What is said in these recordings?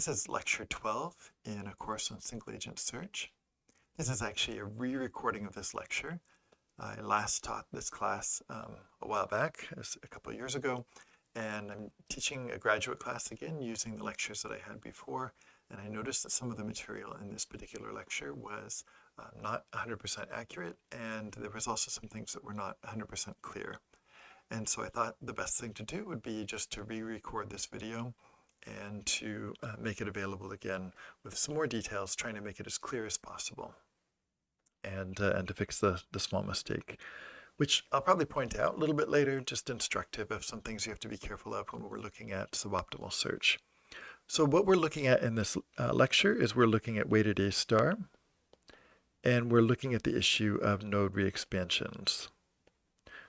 This is lecture 12 in a course on single agent search. This is actually a re-recording of this lecture. I last taught this class a while back, a couple of years ago, and I'm teaching a graduate class again using the lectures that I had before, and I noticed that some of the material in this particular lecture was not 100% accurate, and there was also some things that were not 100% clear. And so I thought the best thing to do would be just to re-record this video and to make it available again with some more details, trying to make it as clear as possible, and to fix the small mistake, which I'll probably point out a little bit later, just instructive of some things you have to be careful of when we're looking at suboptimal search. So what we're looking at in this lecture is we're looking at weighted A star, and we're looking at the issue of node re-expansions.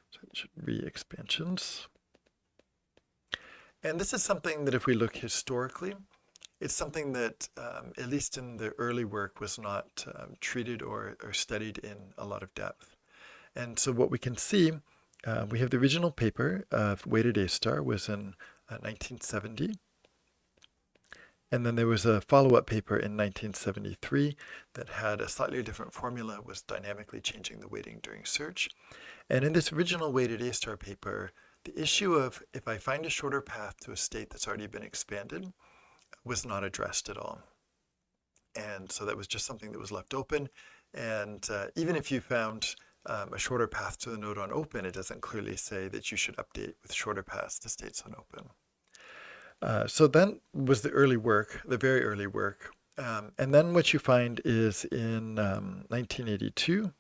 So re-expansions. And this is something that if we look historically, it's something that, at least in the early work, was not treated or studied in a lot of depth. And so what we can see, we have the original paper of weighted A star was in 1970. And then there was a follow-up paper in 1973 that had a slightly different formula, was dynamically changing the weighting during search. And in this original weighted A star paper, the issue of if I find a shorter path to a state that's already been expanded was not addressed at all. And so that was just something that was left open. And even if you found a shorter path to the node on open, it doesn't clearly say that you should update with shorter paths to states on open. So then was the early work, the very early work. And then what you find is in 1982,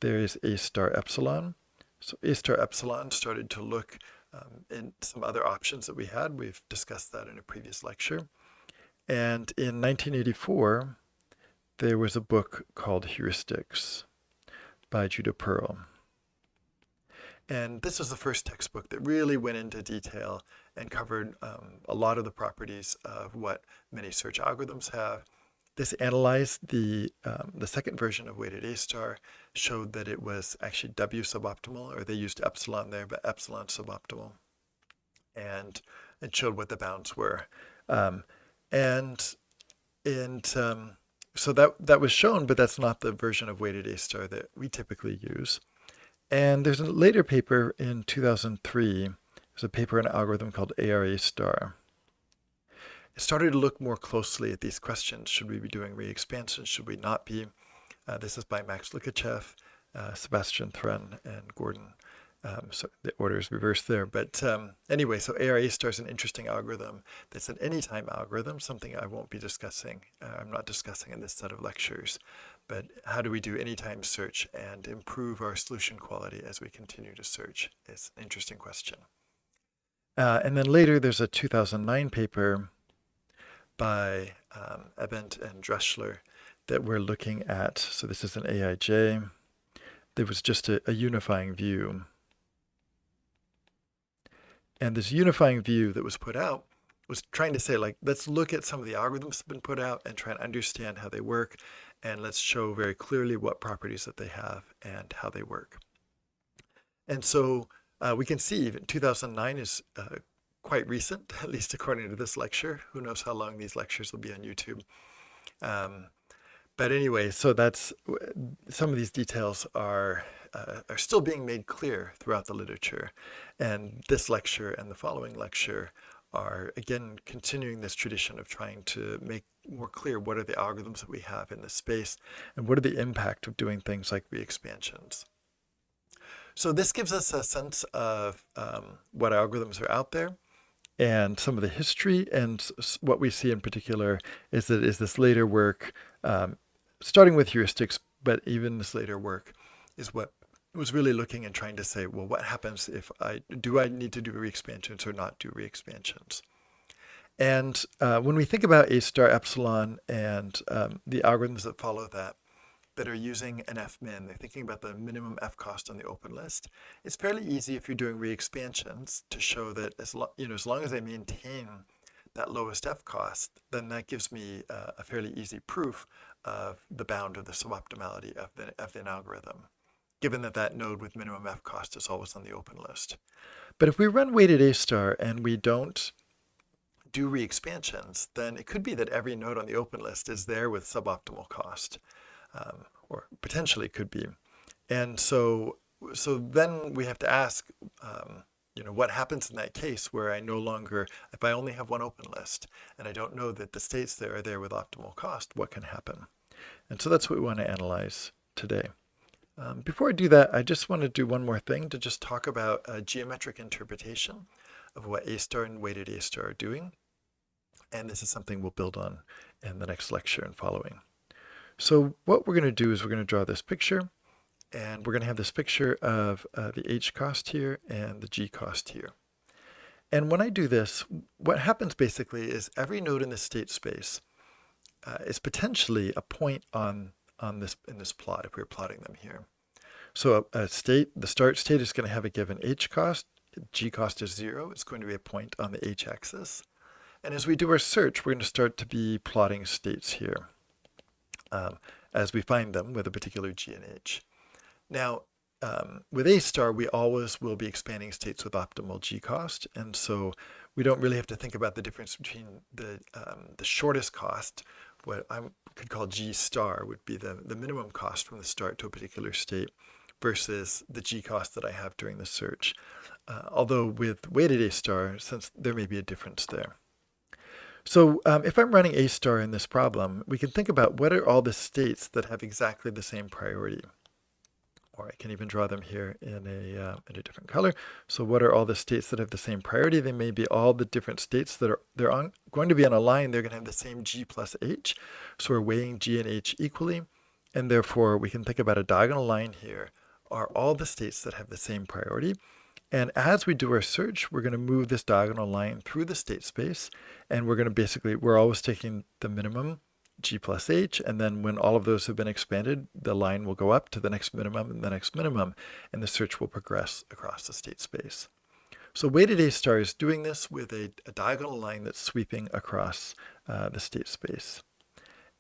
there is A star epsilon. So A star epsilon started to look in some other options that we had. We've discussed that in a previous lecture. And in 1984, there was a book called Heuristics by Judah Pearl. And this was the first textbook that really went into detail and covered a lot of the properties of what many search algorithms have. This analyzed the second version of weighted A star, showed that it was actually W suboptimal, or they used epsilon there, but epsilon suboptimal. And it showed what the bounds were. So that was shown, but that's not the version of weighted A star that we typically use. And there's a later paper in 2003. There's a paper in an algorithm called ARA star. It started to look more closely at these questions. Should we be doing re-expansion? Should we not be? This is by Max Lukachev, Sebastian Thrun, and Gordon. So the order is reversed there. But anyway, so ARA star is an interesting algorithm. That's an anytime algorithm, something I won't be discussing. I'm not discussing in this set of lectures. But how do we do anytime search and improve our solution quality as we continue to search? It's an interesting question. And then later, there's a 2009 paper by Ebent and Dreschler that we're looking at. So this is an AIJ. There was just a unifying view. And this unifying view that was put out was trying to say, like, let's look at some of the algorithms that have been put out and try and understand how they work. And let's show very clearly what properties that they have and how they work. And so we can see even 2009 is quite recent, at least according to this lecture. Who knows how long these lectures will be on YouTube. But anyway, so that's some of these details are still being made clear throughout the literature. And this lecture and the following lecture are, again, continuing this tradition of trying to make more clear what are the algorithms that we have in this space and what are the impact of doing things like re-expansions. So this gives us a sense of what algorithms are out there and some of the history, and what we see in particular is that this later work, starting with heuristics, but even this later work is what was really looking and trying to say, well, what happens if I need to do re-expansions or not do re-expansions? And when we think about A star epsilon and the algorithms that follow that are using an F-min, they're thinking about the minimum F cost on the open list. It's fairly easy if you're doing re-expansions to show that as long as I maintain that lowest F cost, then that gives me a fairly easy proof of the bound of the suboptimality of an algorithm, given that that node with minimum F cost is always on the open list. But if we run weighted A star and we don't do re-expansions, then it could be that every node on the open list is there with suboptimal cost, or potentially could be. And so then we have to ask, what happens in that case where I no longer, if I only have one open list and I don't know that the states there are there with optimal cost, what can happen? And so that's what we want to analyze today. Before I do that, I just want to do one more thing to just talk about a geometric interpretation of what A star and weighted A star are doing. And this is something we'll build on in the next lecture and following. So what we're going to do is we're going to draw this picture, and we're going to have this picture of the H cost here and the G cost here. And when I do this, what happens basically is every node in the state space is potentially a point in this plot if we're plotting them here. So a state, the start state is going to have a given H cost. G cost is 0. It's going to be a point on the H axis. And as we do our search, we're going to start to be plotting states here as we find them with a particular G and H. Now, with A star, we always will be expanding states with optimal G cost. And so we don't really have to think about the difference between the shortest cost, what I could call G star would be the minimum cost from the start to a particular state, versus the G cost that I have during the search. Although with weighted A star, since there may be a difference there. So if I'm running A star in this problem, we can think about what are all the states that have exactly the same priority. Or I can even draw them here in a different color. So what are all the states that have the same priority? They may be all the different states that are going to be on a line. They're going to have the same G plus H. So we're weighing G and H equally. And therefore, we can think about a diagonal line here are all the states that have the same priority. And as we do our search, we're going to move this diagonal line through the state space. And we're going to we're always taking the minimum G plus H, and then when all of those have been expanded, the line will go up to the next minimum and the next minimum, and the search will progress across the state space. So weighted A star is doing this with a diagonal line that's sweeping across the state space.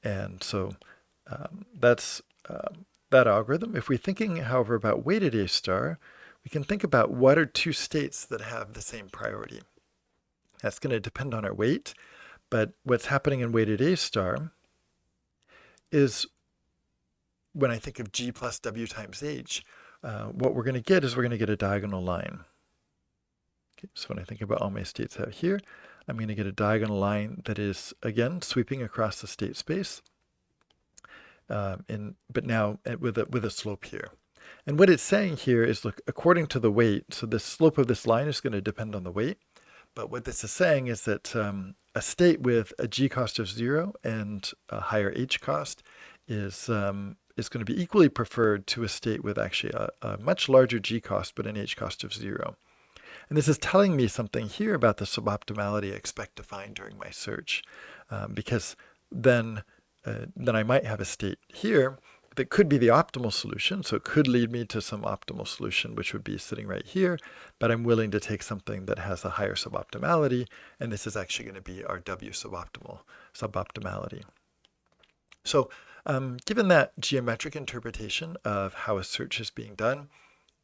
And so that's that algorithm. If we're thinking, however, about weighted A star, we can think about what are two states that have the same priority. That's going to depend on our weight, but what's happening in weighted A star is when I think of G plus W times H, what we're going to get is we're going to get a diagonal line. Okay, so when I think about all my states out here, I'm going to get a diagonal line that is, again, sweeping across the state space, but now with a slope here. And what it's saying here is, look, according to the weight, so the slope of this line is going to depend on the weight, but what this is saying is that a state with a G cost of 0 and a higher H cost is going to be equally preferred to a state with actually a much larger G cost but an H cost of 0. And this is telling me something here about the suboptimality I expect to find during my search, because then I might have a state here that could be the optimal solution. So it could lead me to some optimal solution, which would be sitting right here, but I'm willing to take something that has a higher suboptimality, and this is actually going to be our W suboptimality. So given that geometric interpretation of how a search is being done,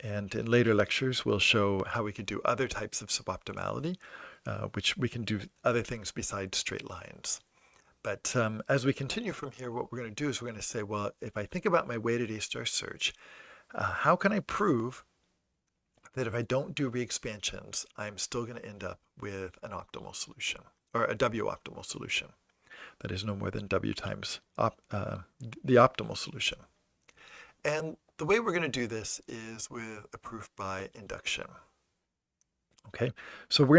and in later lectures, we'll show how we could do other types of suboptimality, which we can do other things besides straight lines. But as we continue from here, what we're going to do is we're going to say, well, if I think about my weighted A star search, how can I prove that if I don't do re-expansions, I'm still going to end up with an optimal solution, or a W optimal solution? That is no more than W times the optimal solution. And the way we're going to do this is with a proof by induction. Okay, so I'm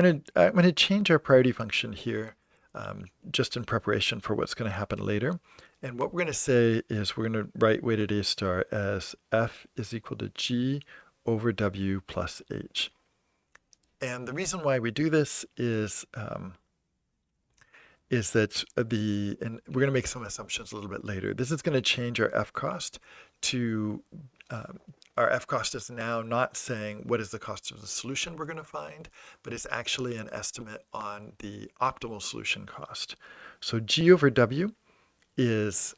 going to change our priority function here just in preparation for what's going to happen later. And what we're going to say is we're going to write weighted A star as F is equal to G over W plus H. And the reason why we do this is that and we're going to make some assumptions a little bit later. This is going to change our F cost to, our F cost is now not saying what is the cost of the solution we're going to find, but it's actually an estimate on the optimal solution cost. So G over W is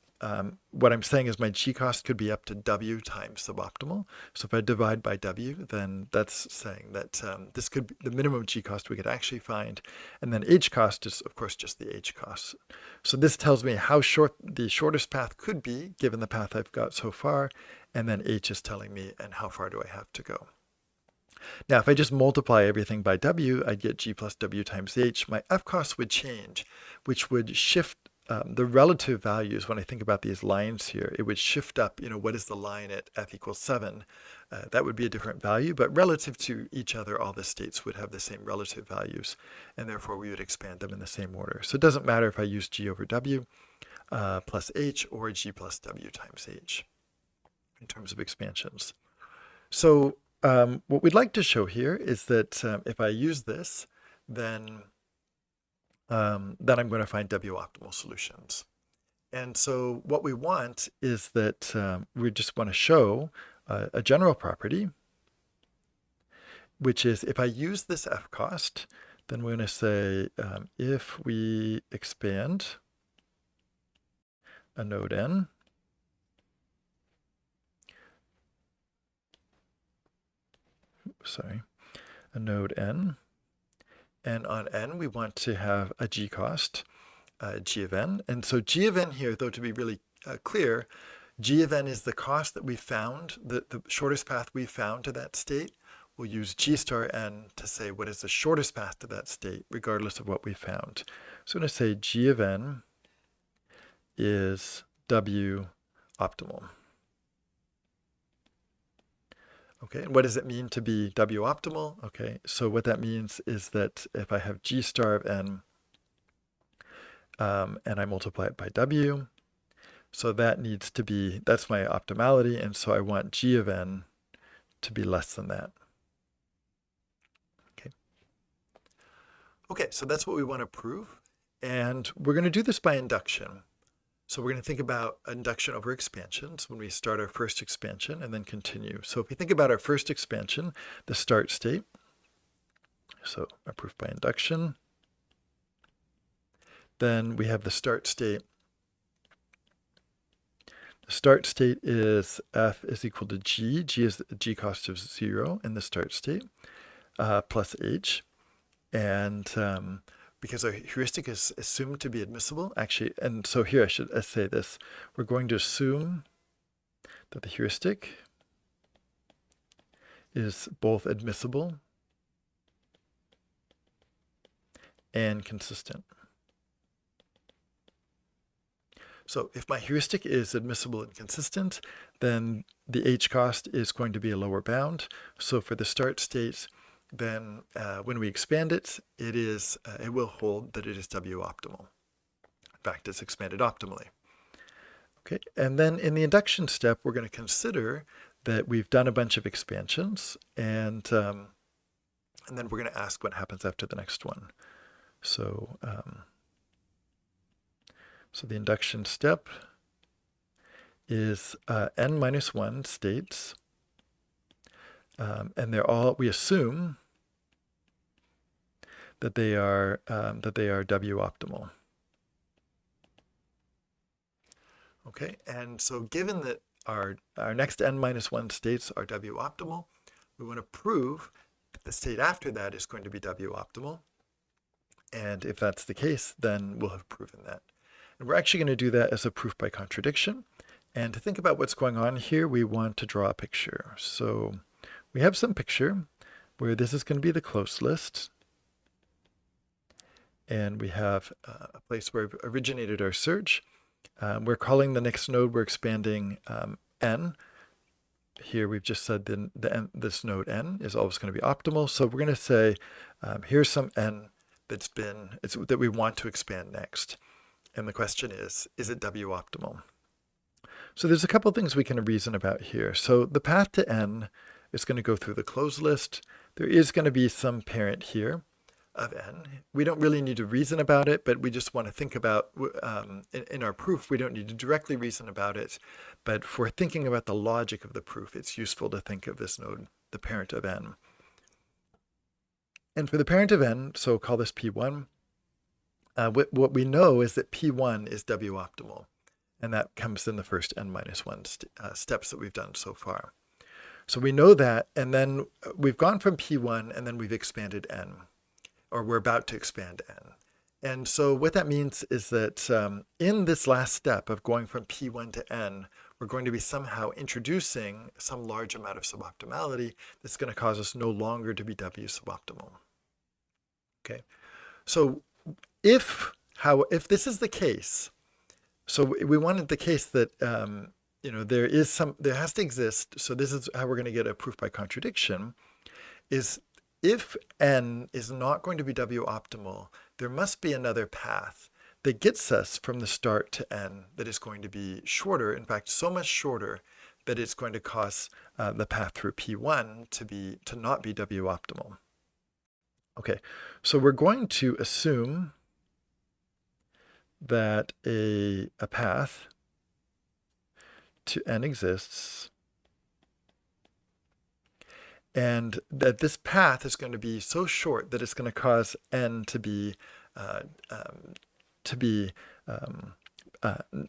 what I'm saying is my g-cost could be up to w times suboptimal. So if I divide by w, then that's saying that this could be the minimum g-cost we could actually find. And then h-cost is, of course, just the h-cost. So this tells me how short the shortest path could be, given the path I've got so far. And then h is telling me, and how far do I have to go? Now, if I just multiply everything by w, I'd get g plus w times h. My f-cost would change, which would shift the relative values. When I think about these lines here, it would shift up, what is the line at f equals 7? That would be a different value, but relative to each other, all the states would have the same relative values, and therefore we would expand them in the same order. So it doesn't matter if I use g over w plus h or g plus w times h in terms of expansions. So what we'd like to show here is that if I use this, then I'm going to find W-optimal solutions. And so what we want is that we just want to show a general property, which is if I use this f-cost, then we're going to say if we expand a node n, a node n, and on n we want to have a g-cost, g of n. And so g of n here, though, to be really clear, g of n is the cost that we found, the shortest path we found to that state. We'll use g star n to say what is the shortest path to that state, regardless of what we found. So I'm going to say g of n is w optimal. Okay, and what does it mean to be W optimal? Okay, so what that means is that if I have G star of n and I multiply it by W, so that needs to be, that's my optimality, and so I want G of n to be less than that. Okay. Okay, so that's what we want to prove, and we're going to do this by induction. So we're going to think about induction over expansions when we start our first expansion and then continue. So if we think about our first expansion, the start state, so our proof by induction, then we have the start state. The start state is f is equal to g. G is the g cost of 0 in the start state, plus h. And because our heuristic is assumed to be admissible, actually, and so here I should say this, we're going to assume that the heuristic is both admissible and consistent. So if my heuristic is admissible and consistent, then the h cost is going to be a lower bound. So for the start state, then when we expand it, it will hold that it is W optimal. In fact, it's expanded optimally. Okay, and then in the induction step, we're going to consider that we've done a bunch of expansions, and then we're going to ask what happens after the next one. So, so the induction step is n minus 1 states, and we assume that they are W optimal. Okay, and so given that our next n minus 1 states are W optimal, we want to prove that the state after that is going to be W optimal. And if that's the case, then we'll have proven that. And we're actually going to do that as a proof by contradiction. And to think about what's going on here, we want to draw a picture. So we have some picture where this is going to be the closed list. And we have a place where we've originated our search. We're calling the next node, we're expanding n. Here we've just said this node n is always going to be optimal. So we're going to say, here's some n that we want to expand next. And the question is it W optimal? So there's a couple of things we can reason about here. So the path to n is going to go through the closed list. There is going to be some parent here of n. We don't really need to reason about it, but we just want to think about, in our proof, we don't need to directly reason about it. But for thinking about the logic of the proof, it's useful to think of this node, the parent of n. And for the parent of n, so call this P1, what we know is that P1 is W optimal. And that comes in the first n minus 1 steps that we've done so far. So we know that, and then we've gone from P1 and then we've expanded n, or we're about to expand n. And so what that means is that in this last step of going from P1 to n, we're going to be somehow introducing some large amount of suboptimality that's going to cause us no longer to be W suboptimal. Okay, so if this is the case, so we wanted the case that there has to exist. So this is how we're going to get a proof by contradiction. Is if n is not going to be W optimal, there must be another path that gets us from the start to n that is going to be shorter. In fact, so much shorter that it's going to cause the path through P1 to not be W optimal. Okay, so we're going to assume that a path to n exists, and that this path is going to be so short that it's going to cause n to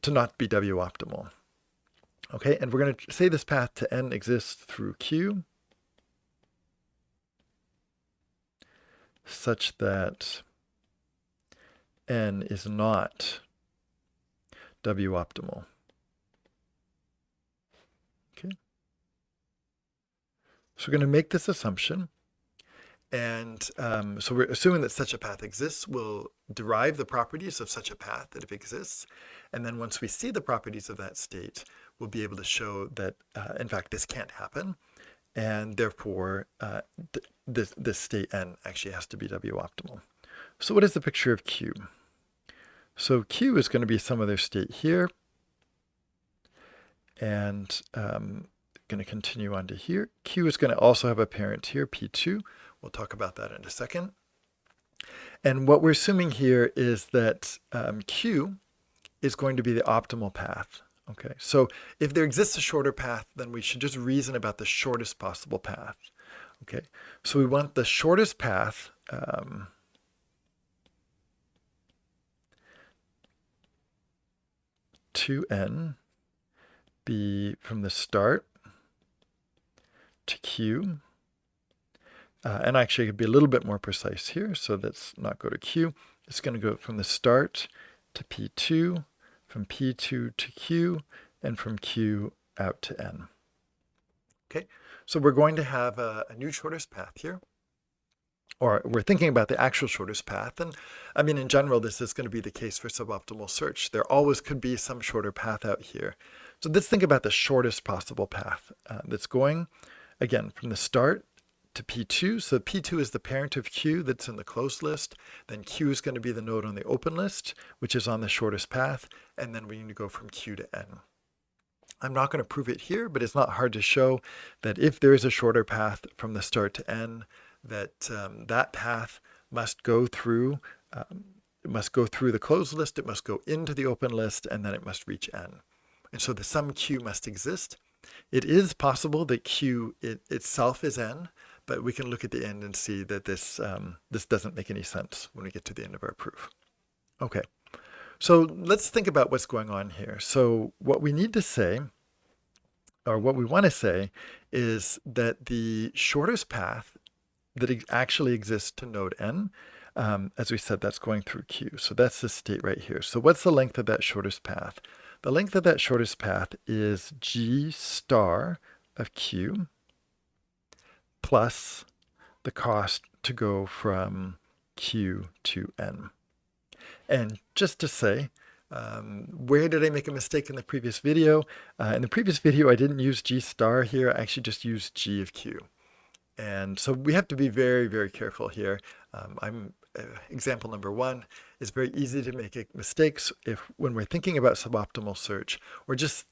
not be W optimal. Okay, and we're going to say this path to n exists through Q such that n is not W optimal. Okay, so we're going to make this assumption, and so we're assuming that such a path exists. We'll derive the properties of such a path that it exists, and then once we see the properties of that state, we'll be able to show that in fact this can't happen, and therefore this state n actually has to be W optimal. So what is the picture of Q? So Q is going to be some other state here, and going to continue on to here. Q is going to also have a parent here, P2. We'll talk about that in a second. And what we're assuming here is that Q is going to be the optimal path. Okay, so if there exists a shorter path, then we should just reason about the shortest possible path. Okay, so we want the shortest path to n be from the start to Q. And actually, it could be a little bit more precise here. So let's not go to Q. It's going to go from the start to P2, from P2 to Q, and from Q out to n. Okay, so we're going to have a new shortest path here. Or we're thinking about the actual shortest path. And I mean, in general, this is going to be the case for suboptimal search. There always could be some shorter path out here. So let's think about the shortest possible path that's going, again, from the start to P2. So P2 is the parent of Q that's in the closed list. Then Q is going to be the node on the open list, which is on the shortest path. And then we need to go from Q to n. I'm not going to prove it here, but it's not hard to show that if there is a shorter path from the start to n, that that path must go through the closed list, it must go into the open list, and then it must reach n. And so the sum Q must exist. It is possible that Q itself is n, but we can look at the end and see that this doesn't make any sense when we get to the end of our proof. Okay, so let's think about what's going on here. So what we need to say, or what we want to say, is that the shortest path that actually exists to node n, as we said, that's going through Q. So that's the state right here. So what's the length of that shortest path? The length of that shortest path is G star of Q plus the cost to go from Q to n. And just to say, where did I make a mistake in the previous video? In the previous video, I didn't use G star here. I actually just used G of Q. And so we have to be very, very careful here. Example number 1 is very easy to make mistakes when we're thinking about suboptimal search, or just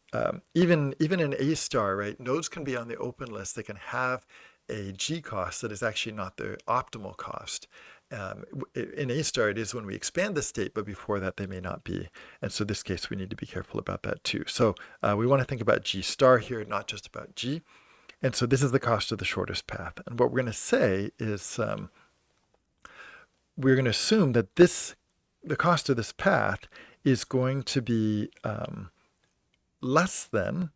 even in A star, right? Nodes can be on the open list. They can have a G cost that is actually not the optimal cost. In A star, it is when we expand the state, but before that, they may not be. And so in this case, we need to be careful about that too. So we want to think about G star here, not just about G. And so this is the cost of the shortest path. And what we're going to say is we're going to assume that the cost of this path is going to be less than,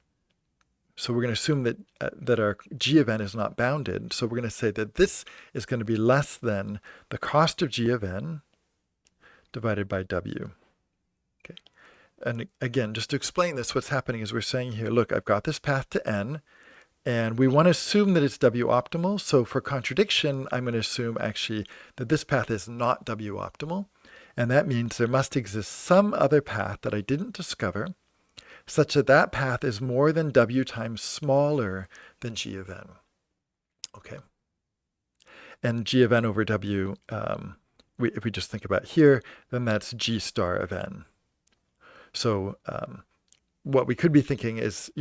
so we're going to assume that, that our g of n is not bounded. So we're going to say that this is going to be less than the cost of g of n divided by w. Okay. And again, just to explain this, what's happening is we're saying here, look, I've got this path to n, and we want to assume that it's w optimal. So for contradiction, I'm going to assume actually that this path is not w optimal. And that means there must exist some other path that I didn't discover, such that that path is more than w times smaller than g of n. Okay. And g of n over w, if we just think about here, then that's g star of n. So what we could be thinking is,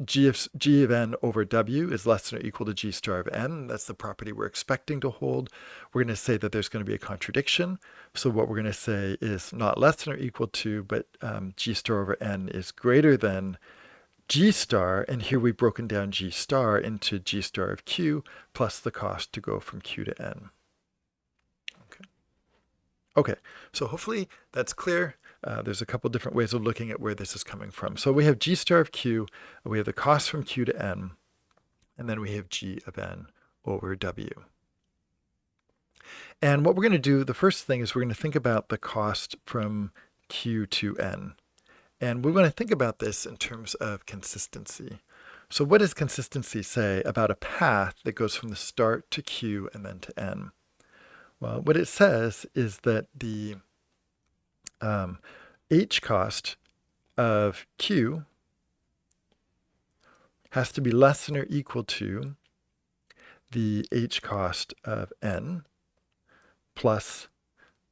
g of n over w is less than or equal to g star of n. That's the property we're expecting to hold. We're going to say that there's going to be a contradiction. So what we're going to say is not less than or equal to, but g star over n is greater than g star. And here we've broken down g star into g star of q plus the cost to go from q to n. Okay, so hopefully that's clear. There's a couple different ways of looking at where this is coming from. So we have g star of q, we have the cost from q to n, and then we have g of n over w. And what we're going to do, the first thing is we're going to think about the cost from q to n. And we want to think about this in terms of consistency. So what does consistency say about a path that goes from the start to q and then to n? Well, what it says is that the h cost of q has to be less than or equal to the h cost of n plus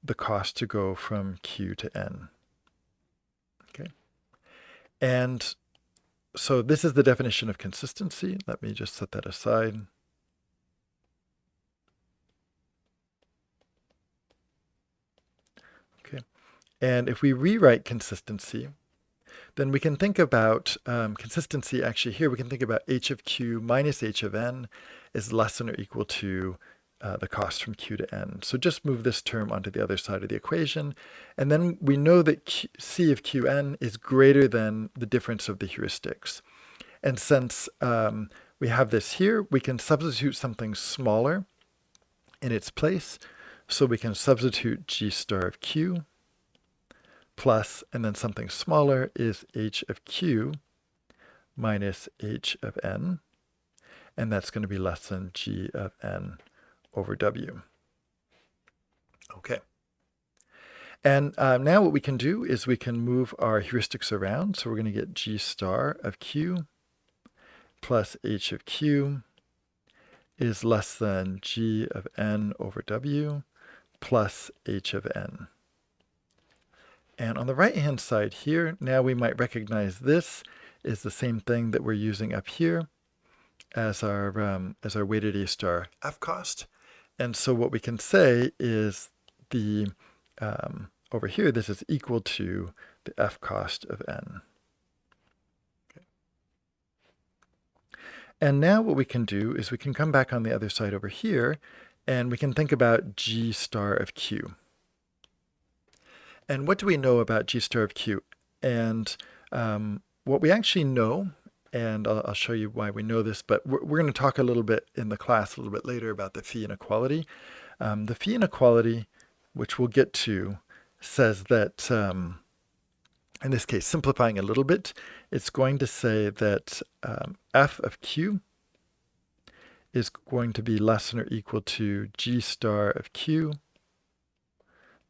the cost to go from q to n. Okay. And so this is the definition of consistency. Let me just set that aside. And if we rewrite consistency, then we can think about consistency actually here. We can think about h of q minus h of n is less than or equal to the cost from q to n. So just move this term onto the other side of the equation. And then we know that c of qn is greater than the difference of the heuristics. And since we have this here, we can substitute something smaller in its place. So we can substitute g star of q plus, and then something smaller is h of q minus h of n, and that's going to be less than g of n over w. Okay. And now what we can do is we can move our heuristics around. So we're going to get g star of q plus h of q is less than g of n over w plus h of n. And on the right-hand side here, now we might recognize this is the same thing that we're using up here as our weighted A star F cost. And so what we can say is the, over here, this is equal to the F cost of n. Okay. And now what we can do is we can come back on the other side over here, and we can think about G star of Q. And what do we know about G star of Q? And what we actually know, and I'll show you why we know this, but we're going to talk a little bit in the class a little bit later about the phi inequality. The phi inequality, which we'll get to, says that, in this case, simplifying a little bit, it's going to say that f of q is going to be less than or equal to G star of q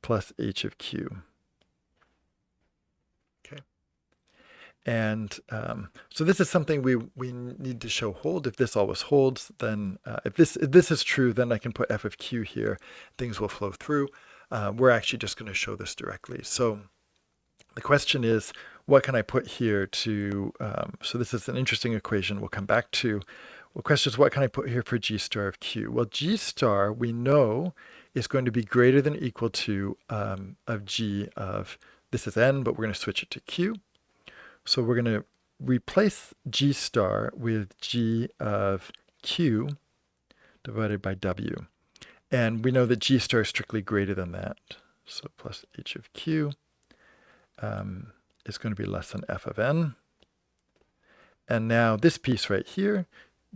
plus h of q. Okay. And so this is something we need to show hold. If this always holds, then if this is true, then I can put f of q here. Things will flow through. We're actually just going to show this directly. So the question is, what can I put here to, so this is an interesting equation we'll come back to. The question is, what can I put here for G star of Q? Well, G star, we know, is going to be greater than or equal to of G of, this is N, but we're going to switch it to Q. So we're going to replace G star with G of Q divided by W. And we know that G star is strictly greater than that. So plus H of Q is going to be less than F of N. And now this piece right here,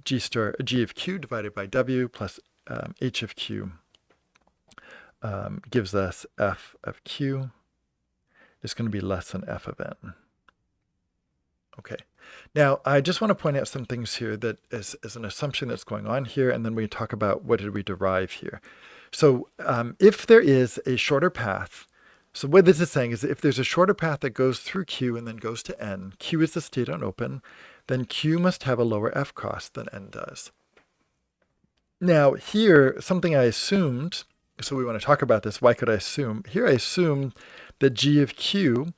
G of Q divided by W plus H of Q gives us F of Q is going to be less than F of N. Okay. Now, I just want to point out some things here that is an assumption that's going on here, and then we talk about what did we derive here. So if there is a shorter path, so what this is saying is if there's a shorter path that goes through Q and then goes to N, Q is the state on open, then Q must have a lower F cost than N does. Now here, something I assumed, so we want to talk about this, why could I assume? Here I assume that G of Q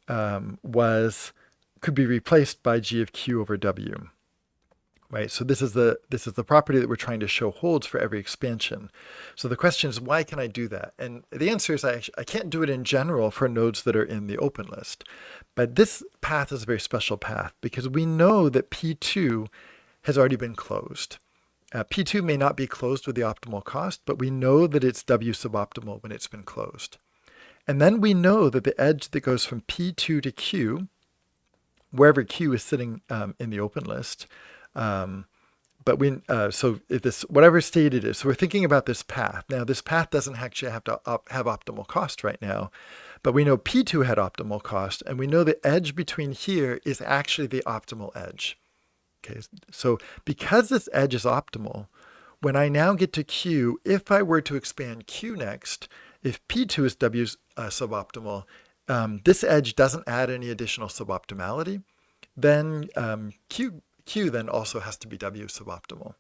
could be replaced by G of Q over W. Right, so this is the property that we're trying to show holds for every expansion. So the question is, why can I do that? And the answer is I can't do it in general for nodes that are in the open list. But this path is a very special path because we know that P2 has already been closed. P2 may not be closed with the optimal cost, but we know that it's W suboptimal when it's been closed. And then we know that the edge that goes from P2 to Q, wherever Q is sitting in the open list, so if this, whatever state it is, so we're thinking about this path. Now this path doesn't actually have to have optimal cost right now, but we know P2 had optimal cost, and we know the edge between here is actually the optimal edge. Okay, so because this edge is optimal, when I now get to Q, if I were to expand Q next, if P2 is W suboptimal, this edge doesn't add any additional suboptimality, then Q then also has to be W suboptimal.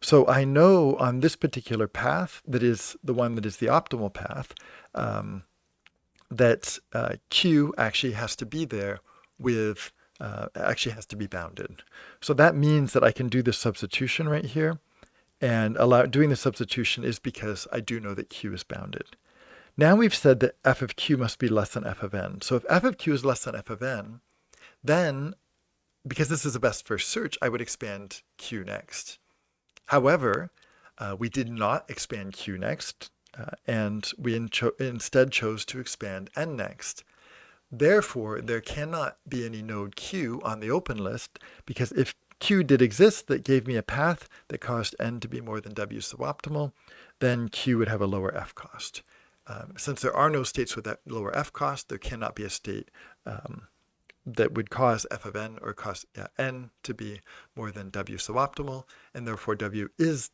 So I know on this particular path, that is the one that is the optimal path, that Q actually has to be there with, actually has to be bounded. So that means that I can do this substitution right here, and doing the substitution is because I do know that Q is bounded. Now we've said that F of Q must be less than F of N. So if F of Q is less than F of N, then because this is a best first search, I would expand Q next. However, we did not expand Q next, and we instead chose to expand N next. Therefore, there cannot be any node Q on the open list, because if Q did exist that gave me a path that caused N to be more than W suboptimal, then Q would have a lower F cost. Since there are no states with that lower F cost, there cannot be a state that would cause F of N or cause N to be more than W suboptimal, and therefore W is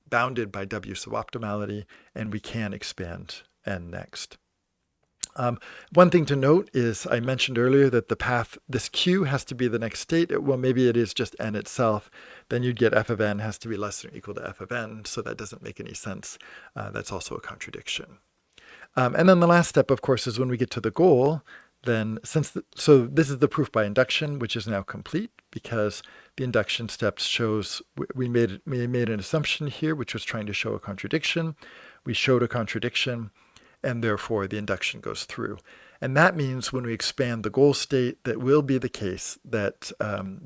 bounded by W suboptimality, and we can expand N next. One thing to note is I mentioned earlier that the path, this Q has to be the next state. Well, maybe it is just N itself. Then you'd get F of N has to be less than or equal to F of N, so that doesn't make any sense. That's also a contradiction. And then the last step, of course, is when we get to the goal, then so this is the proof by induction, which is now complete because the induction steps shows we made an assumption here, which was trying to show a contradiction. We showed a contradiction, and therefore the induction goes through. And that means when we expand the goal state, that will be the case that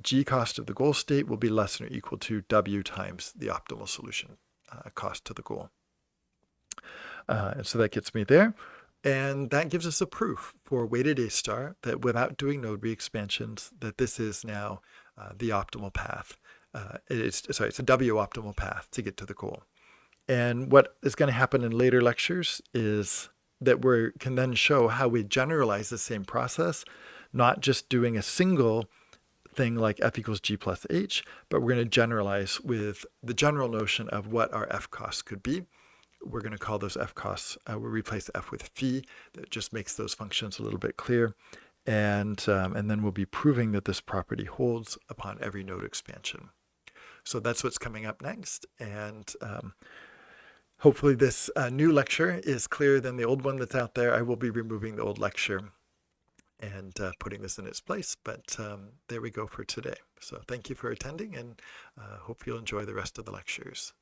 G cost of the goal state will be less than or equal to W times the optimal solution cost to the goal. And so that gets me there. And that gives us a proof for weighted A star that without doing node re-expansions, that this is now the optimal path. It's a W optimal path to get to the goal. And what is going to happen in later lectures is that we can then show how we generalize the same process, not just doing a single thing like F equals G plus H, but we're going to generalize with the general notion of what our F costs could be. We're going to call those F costs, we'll replace F with phi. That just makes those functions a little bit clear. And then we'll be proving that this property holds upon every node expansion. So that's what's coming up next. And hopefully this new lecture is clearer than the old one that's out there. I will be removing the old lecture and putting this in its place. But there we go for today. So thank you for attending, and hope you'll enjoy the rest of the lectures.